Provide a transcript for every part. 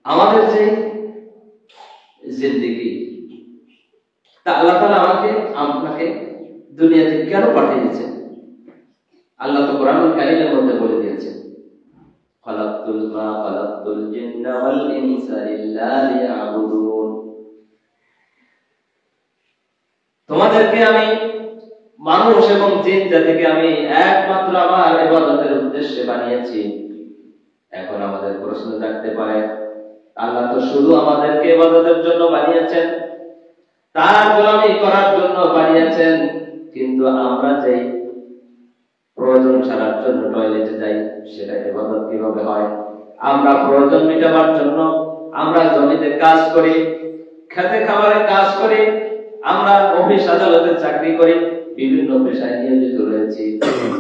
আমাদের যে জিন্দেগি, তা আল্লাহ তাআলা আমাকে আপনাকে দুনিয়াতে কেন পাঠিয়েছেন? আল্লাহ তো কোরআনুল কারীমের মধ্যে বলে দিয়েছেন, খালাকতুল জিন্না ওয়াল ইনসা ইল্লা লিয়াবুদুন। তোমাদেরকে আমি মানুষ এবং জিন জাতিকে আমি একমাত্র আমার ইবাদতের উদ্দেশ্যে বানিয়েছি। এখন আমাদের প্রশ্ন জাগতে পারে, আল্লাহ তো শুধু আমাদেরকে ইবাদতের জন্য বানিয়েছেন, তার গোলামি করার জন্য বানিয়েছেন, কিন্তু আমরা যে প্রয়োজন ছাড়ার জন্য টয়লেটে যাই, সেটা ইবাদত কিভাবে হয়? আমরা প্রয়োজন মেটাবার জন্য আমরা জমিতে কাজ করি, খেতে খামারে কাজ করি, আমরা অফিস আদালতে চাকরি করি, বিভিন্ন পেশায় নিয়োজিত রয়েছি,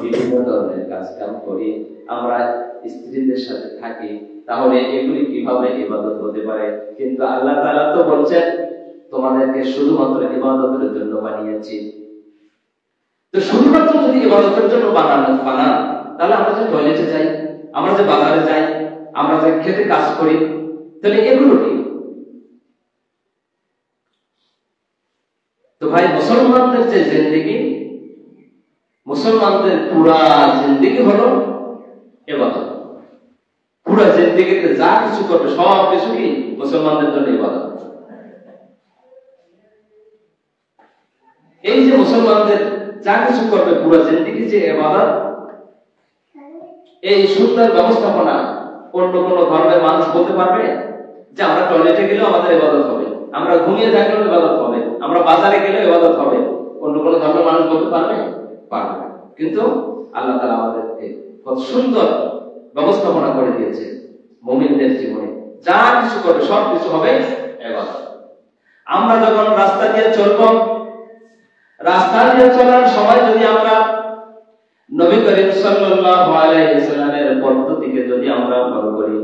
বিভিন্ন ধরনের কাজ কাম করি, আমরা স্ত্রীদের সাথে থাকি, তাহলে এগুলি কিভাবে ইবাদত হতে পারে? কিন্তু আল্লাহ তাআলা তো বলছেন তোমাদেরকে শুধুমাত্র ইবাদতের জন্য বানিয়েছি। তো শুধুমাত্র যদি ইবাদতের জন্য বানান, তাহলে আমরা যে টয়লেটে যাই, আমরা যে বাজারে যাই, আমরা যে খেতে কাজ করি, তাহলে এগুলো কি? তো ভাই, মুসলমানদের যে জিন্দেগি, মুসলমানদের পুরা জিন্দেগি হলো ইবাদত। পুরা জিন্দেগিতে যা কিছু করবে সব কিছু কি মুসলমানদের জন্য ইবাদত। এই যে মুসলমানদের যা কিছু করবে পুরা জিন্দেগি যে ইবাদত, এই সুন্দর ব্যবস্থাপনা অন্য কোন ধর্মের মানুষ বলতে পারবে যে আমরা টয়লেটে গেলেও আমাদের ইবাদত হবে, আমরা ঘুমিয়ে থাকলেও ইবাদত হবে, আমরা বাজারে গেলেও ইবাদত হবে? অন্য কোন ধর্মের মানুষ বলতে পারবে? পারবে না। কিন্তু আল্লাহ তাআলা আমাদেরকে কত সুন্দর ব্যবস্থাপনা করে দিয়েছে। মুমিনদের জীবনে যা কিছু করবে সব কিছু হবে ইবাদত। আমরা যখন রাস্তা দিয়ে চলব, রাস্তা দিয়ে চলার সময় যদি আমরা নবী করিম সাল্লাল্লাহু আলাইহি ওয়াসাল্লামের পদ্ধতিকে যদি আমরা ফলো করি,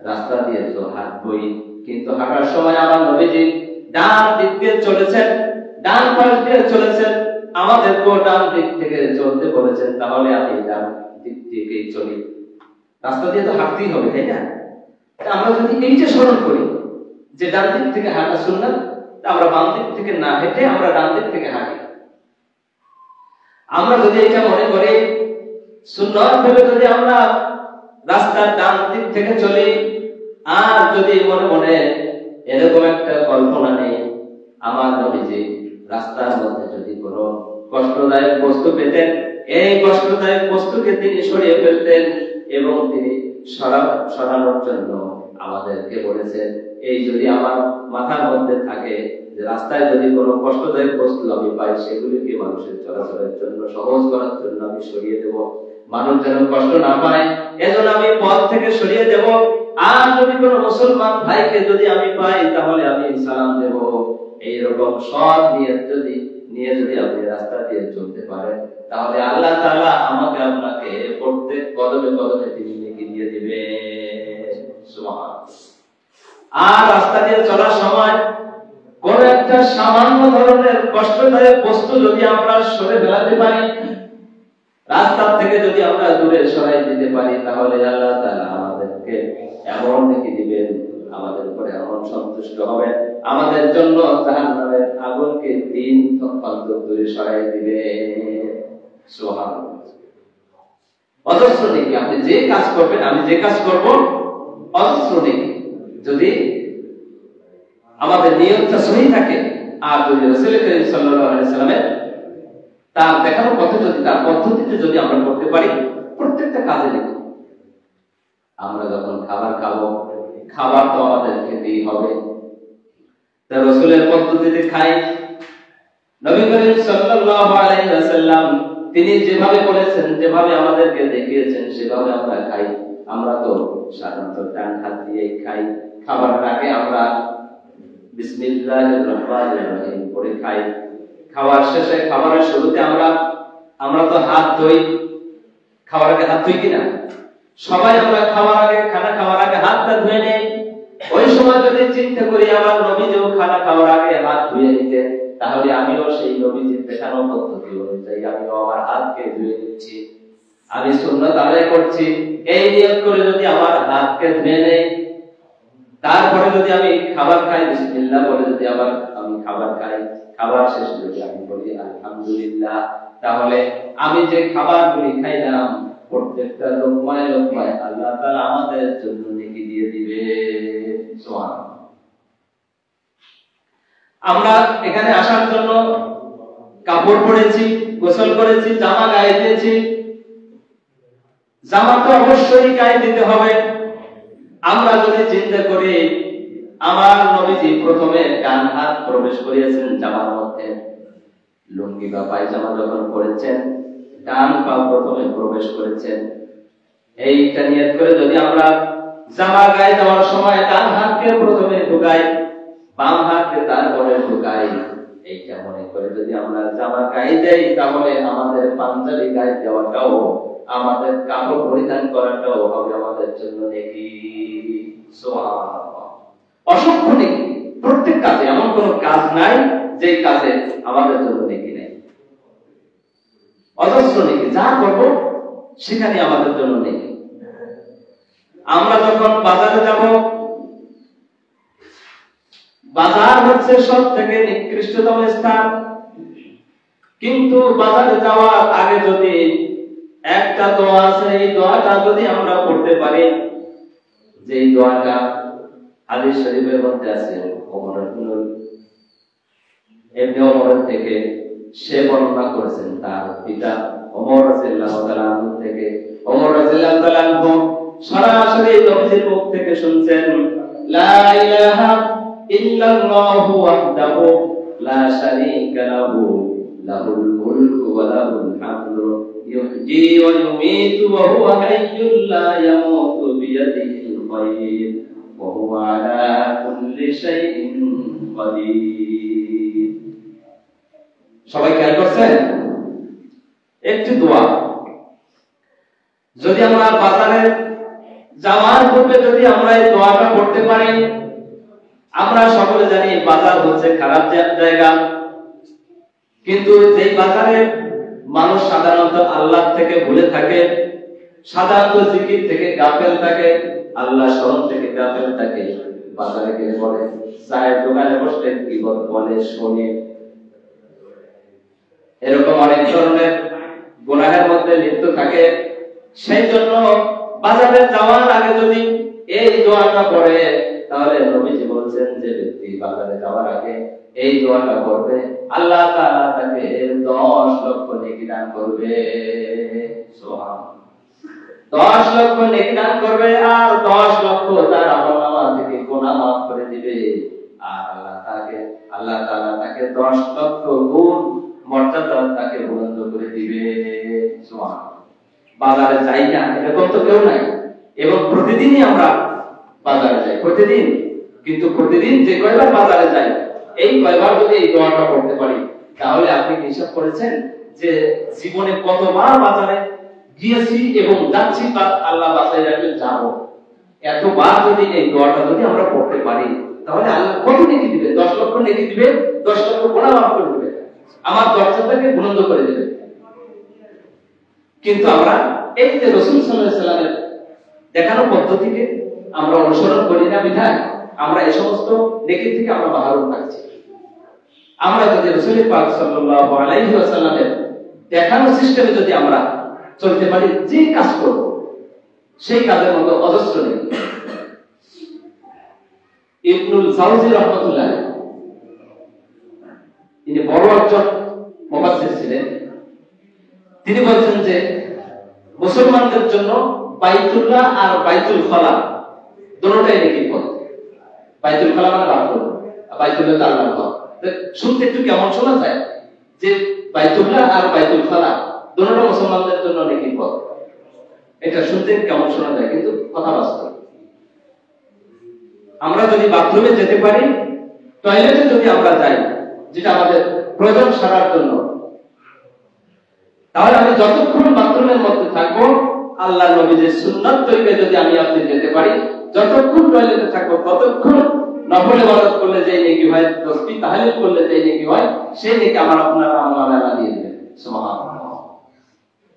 রাস্তা দিয়ে তো হাঁটবই, কিন্তু হাঁটার সময় আমার নবীজি ডান দিক দিয়ে চলেছেন, ডান পাশ দিয়ে চলেছেন, আমাদেরকেও ডান দিক থেকে চলতে বলেছেন, তাহলে আমি ডান দিক থেকেই চলি। রাস্তা দিয়ে তো হাঁটতেই হবে, তাই না? আমরা যদি এইটা স্মরণ করি যে ডান দিক থেকে হাঁটা সুন্নাত, আমরা বাম দিক থেকে না হেঁটে আমরা ডান দিক থেকে হাঁটি। আমরা যদি এটা মনে করি সুন্নাত ভেবে যদি আমরা রাস্তার ডান দিক থেকে চলি, আর যদি মনে মনে এরকম একটা কল্পনা নেই আমার নবীজি রাস্তার মধ্যে যদি কোনো কষ্টদায়ক বস্তু পেতেন, এই কষ্টদায়ক বস্তুকে তিনি সরিয়ে ফেলতেন এবং তিনি সরানোর জন্য আমাদেরকে বলেছেন। এই যদি আমার মাথার মধ্যে থাকে যে রাস্তায় যদি কোনো কষ্টদায়ক বস্তু আমি পাই, সেগুলিকে মানুষের চলাচলের জন্য সহজ করার জন্য আমি সরিয়ে দেব, মানুষ যেন কষ্ট না পায় এজন্য আমি পথ থেকে সরিয়ে দেব। আর যদি কোনো মুসলমান ভাইকে যদি আমি পাই, তাহলে আমি সালাম দেব। এইরকম সৎ নিয়ত নিয়ে যদি আপনি রাস্তা দিয়ে চলতে পারেন, তাহলে আল্লাহ তাআলা আমাকে আপনাকে প্রত্যেক কদমে কদমে তিনি নেকি দিয়ে দিবেন। সুবহানাল্লাহ। আর রাস্তা দিয়ে চলার সময় কোন একটা সামান্য ধরনের কষ্টদায়ক বস্তু যদি আমরা সরে ফেলাতে পারি, রাস্তা থেকে যদি আমরা দূরে সরাই দিতে পারি, তাহলে আল্লাহ তাআলা আমাদেরকে এমন নেকি দিবেন, আমাদের উপরে এমন সন্তুষ্ট হবেন, আমাদের জন্য জাহান্নামের আগুনকে 3 তফাত দূরে সরাই দিবেন। সুবহানাল্লাহ। অজস্র নেকি, আপনি যে কাজ করবেন, আমি যে কাজ করব, অজস্র নেকি যদি আমাদের নিয়তটা সহি থাকে, আর যদি রাসূল করিম সাল্লাল্লাহু আলাইহি ওয়াসাল্লামের তার দেখানো পথে যদি, তার পদ্ধতিতে যদি আমরা করতে পারি, প্রত্যেকটা কাজে লিখব। আমরা যখন খাবার খাবো, খাবার তো আমাদের খেতেই হবে, তাই রাসূলের পদ্ধতিতে খাই। নবী করিম সাল্লাল্লাহু আলাইহি ওয়াসাল্লাম তিনি যেভাবে বলেছেন, যেভাবে আমাদেরকে দেখিয়েছেন, সেভাবে আমরা খাই। আমরা তো সাধারণত ডান হাত দিয়ে খাই। খাবারের আগে আমরা বিসমিল্লাহির রহমানির রহিম পড়ে খাই। খাবার শেষে, খাবারের শুরুতে আমরা তো হাত ধুই। খাবার আগে হাত ধুই কিনা? সবাই আমরা খাবার আগে, খানা খাওয়ার আগে হাতটা ধুয়ে নেই। ওই সময় যদি চিন্তা করি আমার নবীজিও খানা খাওয়ার আগে হাত ধুয়ে নিতেন, তাহলে আমিও সেই নবীজির দেখানো পদ্ধতি অনুযায়ী আমিও আমার হাতকে ধুয়ে নিচ্ছি। আমি সুন্নাত আদায় করছি, এই নিয়ত করে যদি আমার হাতকে ধুয়ে নেই, তারপরে যদি আমি খাবার খাই বিসমিল্লাহ বলে যদি আবার আমি খাবার খাই, খাবার শেষে যদি আমি বলি আলহামদুলিল্লাহ, তাহলে আমি যে খাবারগুলি খাইলাম প্রত্যেকটা লোকমায় লোকমায় আল্লাহ তাআলা আমাদের জন্য নেকি দিয়ে দিবে। সুবহানাল্লাহ। আমরা এখানে আসার জন্য কাপড় পরেছি, গোসল করেছি, জামা গায়ে দিয়েছি। জামা তো অবশ্যই গায়ে দিতে হবে। আমরা যদি চিন্তা করি আমার নবীজি প্রথমে ডান হাত প্রবেশ করিয়েছেন জামার মধ্যে, লুঙ্গি বা পায়জামা যখন পরেছেন ডান পা প্রথমে প্রবেশ করেছেন, এইটা নিয়ত করে যদি আমরা জামা গায়ে দেওয়ার সময় ডান হাতকে প্রথমে ঢুকাই, বাম হাতকে তারপরে ঢুকাই, এইটা মনে করে যদি আমরা জামা গায়ে দেই, তাহলে আমাদের পাঞ্জাবি গায়ে দেওয়াটাও, আমাদের কাপড় পরিধান করাটাও হবে আমাদের জন্য নেকি। সুবহানাল্লাহ। অসংখ্য নেকি। প্রত্যেক কাজে, এমন কোন কাজ নাই যে কাজে আমাদের জন্য নেকি নেই। অজস্র নেকি, যা করবো সেখানে আমাদের জন্য নেকি। আমরা যখন বাজারে যাব, বাজার হচ্ছে সব থেকে নিকৃষ্টতম স্থান, কিন্তু বাজারে যাওয়ার আগে যদি একটা দোয়া আছে, এই দোয়াটা যদি আমরা পড়তে পারি, যে দোয়াটা হাদিস শরীফের মধ্যে আছে, ওমর ইবনে ওমর থেকে সে বর্ণনা করেছেন তার পিতা ওমর রাদিয়াল্লাহু তাআলা আনহু থেকে। ওমর রাদিয়াল্লাহু তাআলা আনহু সরাসরি নবীজির মুখ থেকে শুনছেন, লা ইলাহা ইল্লাল্লাহু ওয়াহদাহু লা শারীকা লাহু লাহুল মুলকু ওয়া লাহুল হামদু ইহয়ী ওয়া ইউমীতু ওয়া হুয়া হাইয়্যুল লা ইয়ামুতু বিয়াদিহিল খায়র ওয়া হুয়া আলা কুল্লি শাইইন কাদির। সবাই খেয়াল করছেন? একটি দোয়া যদি আমরা বাজারে যাওয়ার পূর্বে যদি আমরা এই দোয়াটা পড়তে পারি, আমরা সকলে জানি বাজার হচ্ছে খারাপ জায়গা, কিন্তু যেই বাজারে মানুষ সাধারণত আল্লাহ থেকে ভুলে থাকে, সাধারণত জিকির থেকে গাফেল থাকে, আল্লাহ স্মরণ থেকে গাফেল থাকে, বাজারে গেলে বলে, চায়ের দোকানে বসলে গীবত বলে, শোনে, এরকম অনেক ধরনের গুনাহের মধ্যে লিপ্ত থাকে। সেই জন্য বাজারে যাওয়ার আগে যদি এই দোয়াটা পড়ে, তাহলে নবীজি বলেছেন যে ব্যক্তি বাজারে যাওয়ার আগে এই দোয়াটা পড়বে, আল্লাহ তাআলা তাকে 10 লক্ষ নেকি দান করবে। সুবহানাল্লাহ। 10 লক্ষ নেকি দান করবে, আর 10 লক্ষ তার আমলনামা থেকে গুনাহ মাফ করে দিবে। আর আল্লাহ তাআলা তাকে 10 লক্ষ গুণ মর্যাদা তাকে বুলন্দ করে দিবে। সুবহানাল্লাহ। বাজারে যাই না এরকম তো কেউ নাই, এবং প্রতিদিনই আমরা বাজারে যাই, প্রতিদিন। কিন্তু প্রতিদিন যে কয়বার বাজারে যাই, এই কয়বার যদি এই দোয়াটা পড়তে পারি, তাহলে আপনি হিসাব করেছেন যে জীবনে কতবার বাজারে গিয়েছি এবং যাচ্ছি, বা আল্লাহ বাঁচাই রাখলে যাবো। এতবার যদি এই দোয়াটা যদি আমরা পড়তে পারি, তাহলে আল্লাহ কত নেকি দিবে? 10 লক্ষ নেকি দিবে, 10 লক্ষ গুনাহ মাফ করে দিবে, আমার দরজাটাকে বুলন্দ করে দিবে। কিন্তু আমরা এই যে রাসূল সাল্লাল্লাহু আলাইহি ওয়াসাল্লামের দেখানো পদ্ধতিকে আমরা অনুসরণ করি না, বিধায় আমরা এই সমস্ত নেকি থেকে আমরা মাহরুম থাকছি। আমরা যদি রাসূল পাক সাল্লাল্লাহু আলাইহি ওয়াসাল্লামের দেখানো সিস্টেমে যদি আমরা চলতে পারি, যে কাজ করব সেই কাজের মতো অজস্র নেই। ইবনুল জাওজি রাহমাতুল্লাহ তিনি বড় একজন মুফাসসির ছিলেন। তিনি বলেছেন যে মুসলমানদের জন্য বাইতুল্লাহ আর বাইতুল খালা দুটোটাই নেকির পথ। বাইতুল খালা মানে বাথরুম, আর বাইতুল্লাহ আল্লাহর ঘর। শুনতে একটু কেমন শোনা যায় যে বাইতুল্লাহ আর বাইতুল খালা দুটোটা মুসলমানদের জন্য নেকির পথ। এটা শুনতে কেমন শোনা যায়, কিন্তু কথা বাস্তব। আমরা যদি বাথরুমে যেতে পারি, টয়লেটে যদি আমরা যাই, যেটা আমাদের প্রয়োজন সারার জন্য, তাহলে আমি যতক্ষণ বাথরুমের মধ্যে থাকবো, আল্লাহ নবীর সুন্নাত তরিকায় যদি আমি আপনি যেতে পারি, যতক্ষণ টয়লেটে থাকবো ততক্ষণ নফল ইবাদত করলে যে নেকি হয়, তাসবিহ তাহলিল করলে যে নেকি হয়, সেই নেকি আমার আপনার আমলনামায় দিয়ে দেবে। সুবহানাল্লাহ।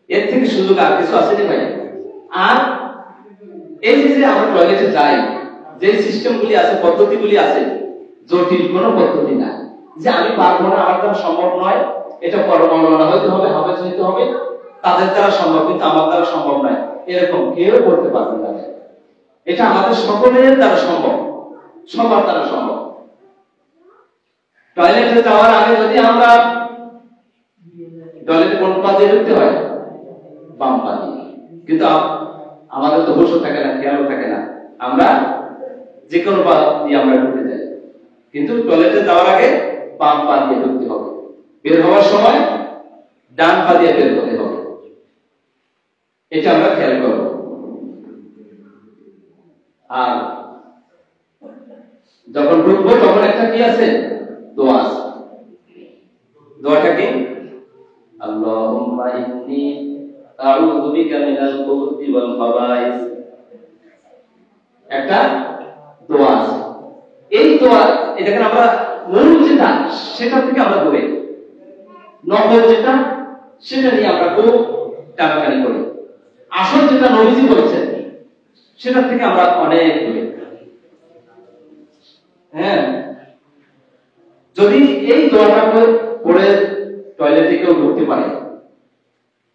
এর থেকে সুযোগ আর কিছু আছে না ভাই? আর এই যে আমরা টয়লেটে যাই, যে সিস্টেমগুলি আছে, পদ্ধতিগুলি আছে, জটিল কোনো পদ্ধতি না যে আমি পারবো না, আমার দ্বারা সম্ভব নয়, এটা পরমাওলানা হইতে হবে, হাফেজ হইতে হবে, তাদের দ্বারা সম্ভব কিন্তু আমার দ্বারা সম্ভব নয়, এরকম কেউ করতে পারবে না। এটা আমাদের সকলের দ্বারা সম্ভব, সবার দ্বারা সম্ভব। টয়লেটে যাওয়ার আগে যদি আমরা টয়লেটে কোন পা দিয়ে ঢুকতে হয়? বাম পা দিয়ে, কিন্তু আমাদের তো হুঁশও থাকে না, খেয়ালও থাকে না, আমরা যে কোনো পা দিয়ে আমরা ঢুকতে যাই, কিন্তু টয়লেটে যাওয়ার আগে বাম পা দিয়ে ঢুকতে হবে, বের হওয়ার সময় ডান পা দিয়ে বের হতে হবে। এটা আমরা খেয়াল করব। আর যখন ঢুকবো তখন একটা কি আছে? দোয়া আছে। দোয়াটা কি? আল্লাহুম্মা ইন্নী আউযু বিকা মিনাল খুবুসি ওয়াল খাবাইস। একটা দোয়া আছে। এই দোয়া এটাকে আমরা মূল যেটা সেটা থেকে আমরা দূরে, নকল যেটা সেটা নিয়ে আমরা খুব টানাটানি করি। আসল যেটা নবীজি বলেছেন সেটা থেকে আমরা অনেক দূরে। হ্যাঁ, যদি এই দোয়াটা পড়ে টয়লেটে কেউ ঢুকতে পারে,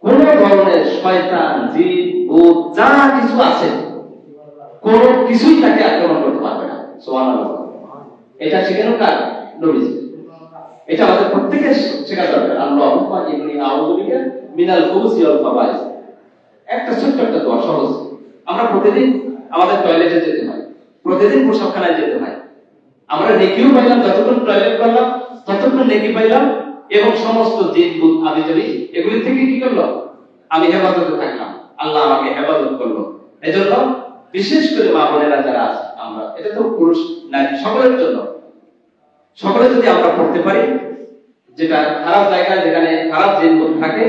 কোন ধরনের শয়তান, জিন, ভূত যা কিছু আছে কোন কিছুই তাকে আক্রমণ করতে পারবে না। সুবহানাল্লাহ। এটা শেখানো কার? নবীজি। এটা আমাদের প্রত্যেকের শেখা দরকার। আল্লাহুম্মা ইন্নী আউযু বিকা মিনাল খুবুসি ওয়াল খাবাইস। একটা ছোট্ট একটা দোয়া, সহজ। আমরা প্রতিদিন আমাদের টয়লেটে যেতে হয়, প্রতিদিন প্রসাবখানায় যেতে হয়, আমরা নেকিও পাইলাম, যতক্ষণ টয়লেট করলাম ততক্ষণ নেকি পাইলাম, এবং সমস্ত জিন ভূত আবিজাবি এগুলি থেকে কি করলো? আমি হেফাজতে থাকলাম, আল্লাহ আমাকে হেফাজত করলো। এজন্য বিশেষ করে মা বোনেরা যারা আছে, আমরা এটা তো পুরুষ নারী সকলের জন্য, সকলে যদি আমরা পড়তে পারি, যেটা খারাপ জায়গায় যেখানে খারাপ জিন ভূত থাকে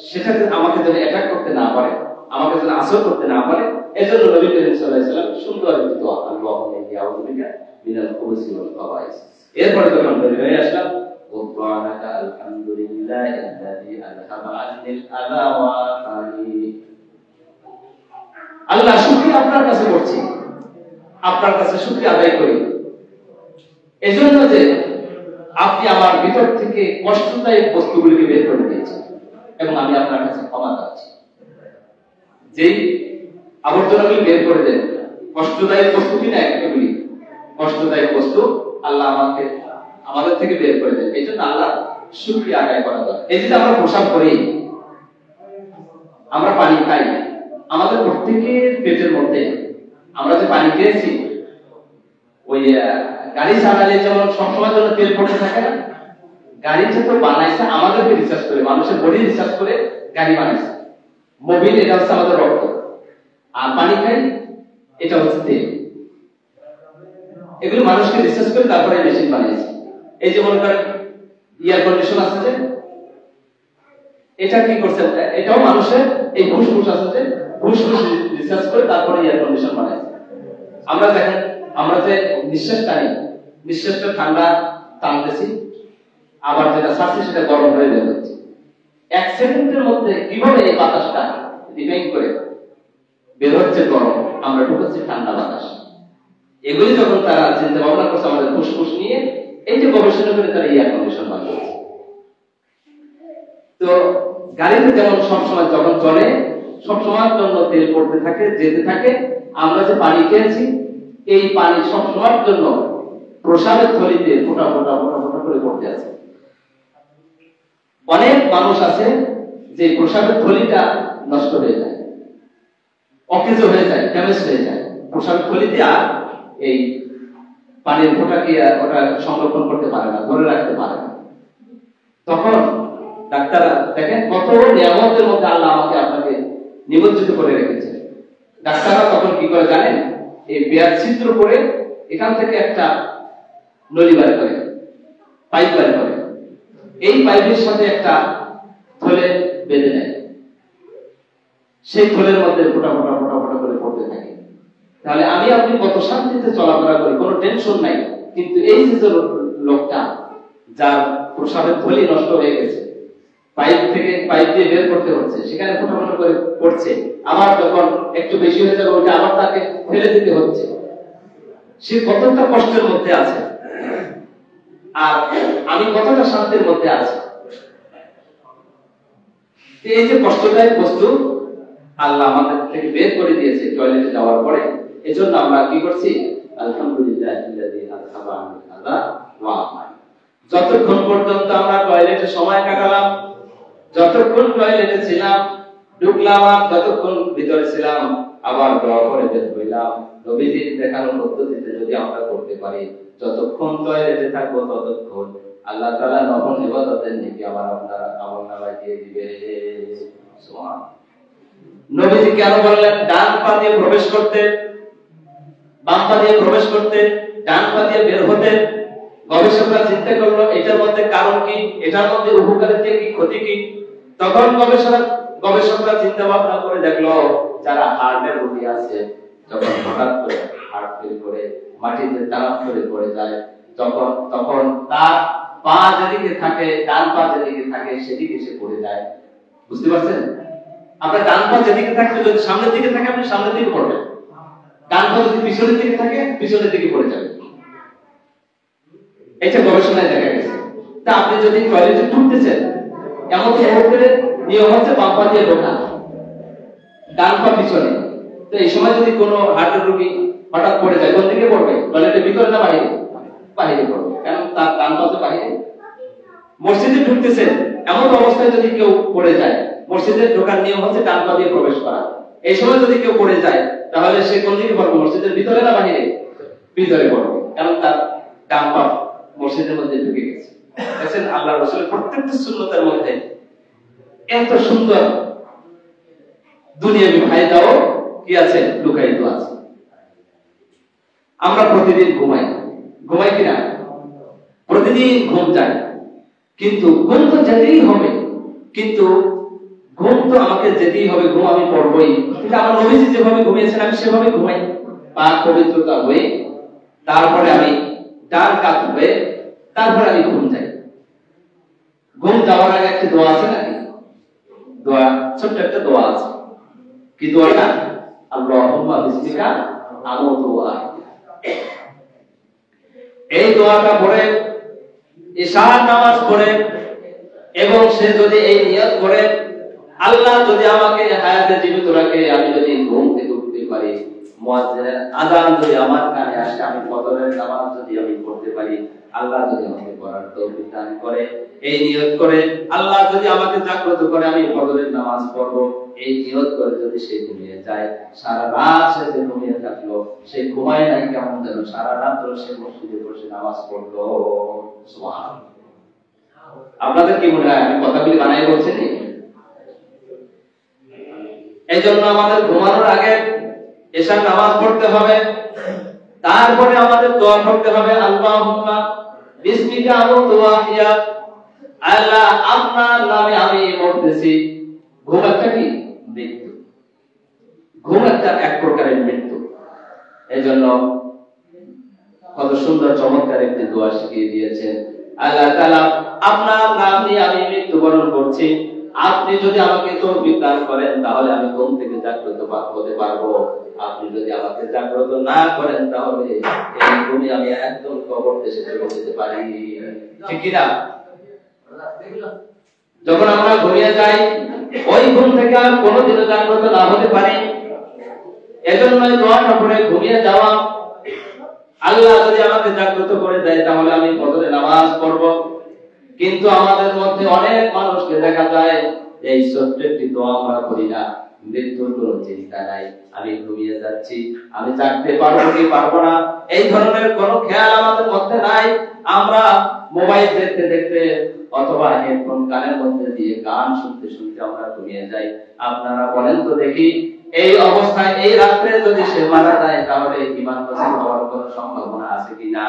সেটাকে আমাকে যেন অ্যাটাক করতে না পারে, আমাকে যেন আসর করতে না পারে, এজন্য নবী করিম সাল্লাল্লাহু আলাইহি ওয়াসাল্লাম সুন্দর একটি দোয়া, আল্লাহুম্মা ইন্নী আউযু বিকা মিনাল খুবুসি ওয়াল খাবাইস। এরপরে যখন বের হয়ে আসলাম, সুবহানাকা আলহামদুলিল্লাহিল্লাযী আযহাবা আন্নিল আযা ওয়া আফানি। আল্লাহ শুকরিয়া আপনার কাছে করছি, আপনার কাছে শুকরিয়া আদায় করি এজন্য যে আপনি আমার ভিতর থেকে কষ্টদায়ক বস্তুগুলিকে বের করে দিয়েছেন, এবং আমি আপনার কাছে ক্ষমা চাচ্ছি। যেই আবর্জনাগুলি বের করে দেন, কষ্টদায়ক বস্তু কিনা এগুলি কষ্টদায়ক বস্তু আল্লাহ আমাদের থেকে বের করে দেন, এই জন্য আল্লাহ শুকরিয়া আদায় করা দরকার। এই যে আমরা প্রসাব করি, আমরা পানি খাই, আমাদের প্রত্যেকের পেটের মধ্যে আমরা যে পানি খেয়েছি, ওই গাড়ি চালালে যেমন সবসময় জন্য তেল পড়তে থাকে না, গাড়িটা তো বানাইছে আমাদেরকে রিসার্চ করে, মানুষের বডি রিসার্চ করে গাড়ি বানাইছে। মোবিল এটা হচ্ছে আমাদের রক্ত, আর পানি খাই এটা হচ্ছে তেল। এগুলো মানুষকে রিসার্চ করে তারপরে মেশিন বানিয়েছে। এই যে মনে করেন এয়ার কন্ডিশন আছে যে, এটা কি করছে? এটাও মানুষের এই ফুসফুস আছে যে, ফুসফুস রিসার্চ করে তারপরে এয়ার কন্ডিশন বানাইছে। আমরা দেখেন, আমরা যে নিঃশ্বাস টানি, নিঃশ্বাসটা ঠান্ডা টানতেছি, আবার যেটা ছাড়ছি সেটা গরম হয়ে বের হচ্ছে। 1 সেকেন্ডের মধ্যে কিভাবে এই বাতাসটা ডিপেন্ড করে বের হচ্ছে গরম, আমরা ঢুকাচ্ছি ঠান্ডা বাতাস। এগুলি যখন তারা চিন্তা ভাবনা করছে আমাদের ফুসফুস নিয়ে, এই যে গবেষণা করে তারা এয়ার কন্ডিশন বানিয়েছে। তো গাড়িতে যেমন সবসময় যখন চলে সবসময়ের জন্য তেল পড়তে থাকে, যেতে থাকে, আমরা যে পানি খেয়েছি এই পানি সবসময়ের জন্য প্রসাবের থলিতে ফোঁটা ফোঁটা ফোঁটা ফোঁটা করে পড়তে আছে। অনেক মানুষ আছে যে প্রসাবের থলিটা নষ্ট হয়ে যায়, অকেজ হয়ে যায়, ড্যামেজ হয়ে যায়, প্রসাবের থলিতে আর এই পানির ফোঁটাকে ওটা সংরক্ষণ করতে পারে না, ধরে রাখতে পারে না। তখন ডাক্তাররা দেখেন কত নিয়ামতের মধ্যে আল্লাহ আমাকে আপনাকে নিমজ্জিত করে রেখেছে। ডাক্তাররা তখন কি করে জানেন? এই পেয়ার ছিদ্র করে এখান থেকে একটা নলি বার করে, পাইপ বার করে, এই পাইপের সাথে একটা থলে বেঁধে নেয়, সেই থলের মধ্যে ফোঁটা ফোঁটা ফোঁটা ফোঁটা করে পড়তে থাকে। তাহলে আমি আপনি কত শান্তিতে চলাফেরা করি, কোনো টেনশন নাই। কিন্তু এই যে লোকটা যার প্রসাবের থলি নষ্ট হয়ে গেছে, পাইপ দিয়ে বের করতে হচ্ছে, সেখানে ফোঁটা ফোঁটা করে পড়ছে, আবার যখন একটু বেশি হয়ে যাবে ওটা আবার তাকে ফেলে দিতে হচ্ছে, সে কতটা কষ্টের মধ্যে আছে আর আমি কতটা শান্তির মধ্যে আছি। এই যে কষ্টদায়ক বস্তু আল্লাহ আমাদের থেকে বের করে দিয়েছে টয়লেটে যাওয়ার পরে, এজন্য আমরা কি করছি? যতক্ষণ পর্যন্ত আমরা টয়লেটে সময় কাটালাম, যতক্ষণ টয়লেটে ছিলাম, ঢুকলাম, যতক্ষণ ভিতরে ছিলাম, আবার দোয়া করে বের হইলাম, নবীজির দেখানো পদ্ধতিতে যদি আমরা করতে পারি, যতক্ষণ টয়লেটে থাকবো ততক্ষণ আল্লাহ তাআলা নফল ইবাদতের নেকি আবার আপনারা আমলনামায় দিয়ে দিবে। সুবহানাল্লাহ। নবীজি কেন বললেন ডান পা দিয়ে প্রবেশ করতে, বাম পা দিয়ে প্রবেশ করতে, ডান পা দিয়ে বের হতে? গবেষকরা চিন্তা করলো এটার মধ্যে কারণ কি, এটার মধ্যে উপকারিতা কি, ক্ষতি কি? তখন গবেষকরা চিন্তা ভাবনা করে দেখলো যারা হার্টের রোগী আছে, যখন হঠাৎ করে হার্ট ফেল করে মাটিতে টান করে পড়ে যায়, তখন তার পা যেদিকে থাকে, ডান পা যেদিকে থাকে সেদিকে সে পড়ে যায়। বুঝতে পারছেন? আপনার ডান পা যেদিকে থাকবে, যদি সামনের দিকে থাকে আপনি সামনের দিকে পড়বেন, ডান পা যদি পিছনের দিকে থাকে পিছনের দিকে পড়ে যাবে। এটা গবেষণায় দেখা গেছে। তা আপনি যদি টয়লেটে ঢুকতেছেন, এমন মুহূর্তে নিয়ম হচ্ছে বাম পা দিয়ে ঢোকা, ডান পা পিছনে। তো এই সময় যদি কোনো হার্টের রোগী হঠাৎ পড়ে যায়, কোন দিকে পড়বে? টয়লেটের ভিতরে না বাইরে? বাইরে পড়বে, কারণ তার ডান পা তো বাইরে। মসজিদে ঢুকতেছেন, এমন অবস্থায় যদি কেউ পড়ে যায়, মসজিদে ঢোকার নিয়ম হচ্ছে ডান পা দিয়ে প্রবেশ করা। এই সময় যদি কেউ পড়ে যায়, তাহলে সে কোন দিকে পড়বে? মসজিদের ভিতরে না বাইরে? ভিতরে পড়বে, কারণ তার ডান পা মসজিদের মধ্যে ঢুকে গেছে। দেখেন আল্লাহ রাসূলের প্রত্যেকটা সুন্নতের মধ্যে এত সুন্দর দুনিয়াবি ফায়দাও কি আছে, লুকায়িত আছে। আমরা প্রতিদিন ঘুমাই কিনা? প্রতিদিন ঘুম যায়, কিন্তু ঘুম তো যেতেই হবে, কিন্তু ঘুম তো আমাকে যেতেই হবে, ঘুম আমি পড়বই। কিন্তু আমার নবীজি যেভাবে ঘুমিয়েছেন আমি সেভাবে ঘুমাই, পাক পবিত্রতা হয়ে তারপরে আমি ডান কাত হয়ে তারপরে আমি ঘুম যাই। ঘুম যাওয়ার আগে একটা দোয়া আছে নাকি? দোয়া, ছোট্ট একটা দোয়া আছে। কি দোয়াটা? আল্লাহুম্মা বিসমিকা আমুতু ওয়া আহইয়া। এই দোয়াটা পড়ে ইশার নামাজ পড়ে, এবং সে যদি এই নিয়ত করে আল্লাহ যদি আমাকে হায়াতে জীবিত রাখে, আমি যদি ঘুম থেকে উঠতে পারি, মুয়াজ্জিনের আযান যদি আমার কানে আসে, আমি ফজরের নামাজ যদি আমি পড়তে পারি, আল্লাহ যদি আমাকে পড়ার তৌফিক দান করে, এই নিয়ত করে আল্লাহ যদি আমাকে জাগ্রত করে আমি ফজরের নামাজ পড়ব, এই নিয়ত করে যদি সে ঘুমিয়ে যায়, সারা রাত সে যে ঘুমিয়ে থাকলো, সে ঘুমায় নাই কেমন যেন সারা রাত সে মসজিদে বসে নামাজ পড়লো। সুবহানাল্লাহ। আপনাদের কি মনে হয় আমি কথাগুলি বানাই বলছি? এই জন্য আমাদের ঘুমানোর আগে এশার নামাজ পড়তে হবে, তারপরে আমাদের দোয়া করতে হবে আল্লাহুম্মা বিসমিকা আমুতু ওয়া আহইয়া। আল্লাহ আপনার নামে আমি মরতেছি। ঘুম একটা কি? মৃত্যু। ঘুম একটা এক প্রকারের মৃত্যু। এই জন্য কত সুন্দর চমৎকার একটি দোয়া শিখিয়ে দিয়েছেন। আল্লাহ তাআলা আপনার নাম নিয়ে আমি মৃত্যুবরণ করছি, আপনি যদি আমাকে তৌফিক দান করেন তাহলে আমি ঘুম থেকে জাগ্রত হতে পারবো, আপনি যদি আমাকে জাগ্রত না করেন তাহলে এই ঘুমে আমি একদম কবর দেশে চলে যেতে পারি। ঠিক কি না? যখন আমরা ঘুমিয়ে যাই, ওই ঘুম থেকে আর কোনোদিনও জাগ্রত না হতে পারি। এজন্য এই দোয়াটা পড়ে ঘুমিয়ে যাওয়া, আল্লাহ যদি আমাকে জাগ্রত করে দেয় তাহলে আমি ফজরের নামাজ পড়ব। কিন্তু আমাদের মধ্যে অনেক মানুষকে দেখা যায় এই ছোট্ট একটি দোয়া আমরা করি না, মৃত্যুর কোনো চিন্তা নাই, আমি ঘুমিয়ে যাচ্ছি, আমি জাগতে পারবো কি পারবো না, এই ধরনের কোনো খেয়াল আমাদের মধ্যে নাই। আমরা মোবাইল দেখতে দেখতে অথবা হেডফোন কানের মধ্যে দিয়ে গান শুনতে শুনতে আমরা ঘুমিয়ে যাই। আপনারা বলেন তো দেখি, এই অবস্থায় এই রাত্রে যদি সে মারা যায় তাহলে ঈমান নসিব হওয়ার কোনো সম্ভাবনা আছে কিনা?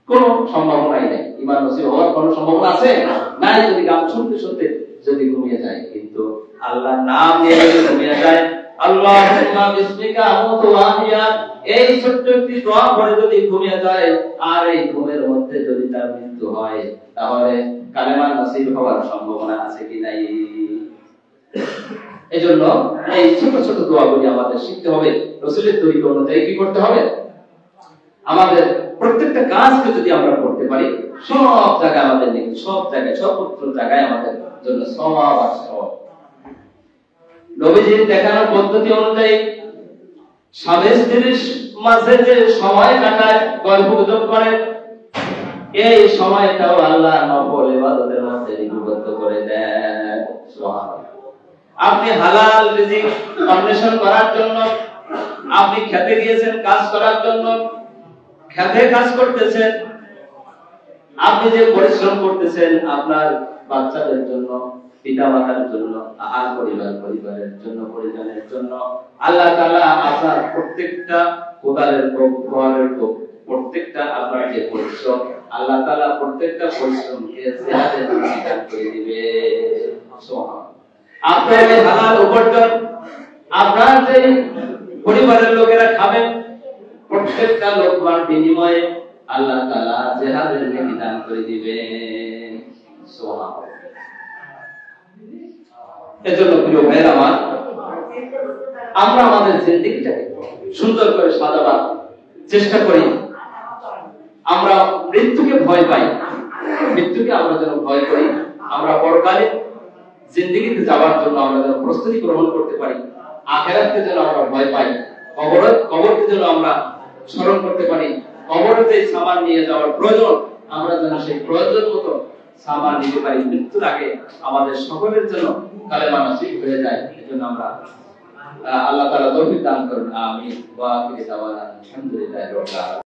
কোনো সম্ভাবনাই নেই। ঈমান নসিব হওয়ার কোনো সম্ভাবনা আছে নাই যদি গান শুনতে শুনতে যদি ঘুমিয়ে যায়। কিন্তু আল্লাহর নাম নিয়ে যদি ঘুমিয়ে যায়, আল্লাহুম্মা বিসমিকা আমুতু ওয়া আহইয়া, এই ছোট্ট একটি দোয়া পড়ে যদি ঘুমিয়ে যায় আর এই ঘুমের মধ্যে যদি তার মৃত্যু হয়, তাহলে কালেমা নসিব হওয়ার সম্ভাবনা আছে কি নাই? এজন্য এই ছোট ছোট দোয়াগুলি আমাদের শিখতে হবে, রাসূলের তরিকা অনুযায়ী কি করতে হবে? আমাদের প্রত্যেকটা কাজকে যদি আমরা করতে পারি, সব জায়গায় আমাদের নেই, সব জায়গায় সর্বত্র জায়গায় আমাদের জন্য সওয়াব আর সওয়াব। নবীজির দেখানো পদ্ধতি অনুযায়ী স্বামী স্ত্রীর মাঝে যে সময় কাটায়, গল্প গুজব করে, এই সময়টাও আল্লাহ নফল ইবাদতের মধ্যে লিপিবদ্ধ করে দেন। সুবহানাল্লাহ। আপনি হালাল রিজিক অন্বেষণ করার জন্য আপনি খেতে গিয়েছেন, কাজ করার জন্য খেতে কাজ করতেছেন, আপনি যে পরিশ্রম করতেছেন আপনার বাচ্চাদের জন্য, পিতা মাতার জন্য, আর পরিবারের জন্য, পরিজনের জন্য, আল্লাহ তাআলা আপনার প্রত্যেকটা কোদালের কোয়ারের প্রত্যেকটা আপনার যে পরিশ্রম, আল্লাহ তাআলা প্রত্যেকটা পরিশ্রমকে জিয়াদের দান করে দিবে। সুবহানাল্লাহ। আপনার এই হালাল উপার্জন আপনার যে পরিবারের লোকেরা খাবেন, প্রত্যেকটা লোকমার বিনিময়ে আল্লাহ তাআলা জিহাদের নেকি দান করে দিবেন। সুবহানাল্লাহ। এজন্য প্রিয় ভাইরা আমার, আমরা আমাদের জিন্দেগিটাকে সুন্দর করে সাজাবার চেষ্টা করি। আমরা মৃত্যুকে ভয় পাই, মৃত্যুকে আমরা যেন ভয় করি, আমরা পরকালে জিন্দেগিতে যাওয়ার জন্য আমরা যেন প্রস্তুতি গ্রহণ করতে পারি, আখিরাতকে যেন আমরা ভয় পাই, কবরকে যেন আমরা স্মরণ করতে পারি, কবরে যে সামান নিয়ে যাওয়ার প্রয়োজন আমরা যেন সেই প্রয়োজন মতো সামান নিতে পারি। মৃত্যুর আগে আমাদের সকলের জন্য কালেমা নসিব হয়ে যায়। এজন্য আমরা আল্লাহ তাআলা তৌফিক দান করুন। আমিন। ওয়া আখিরু দাওয়ানা আলহামদুলিল্লাহি রাব্বিল আলামিন।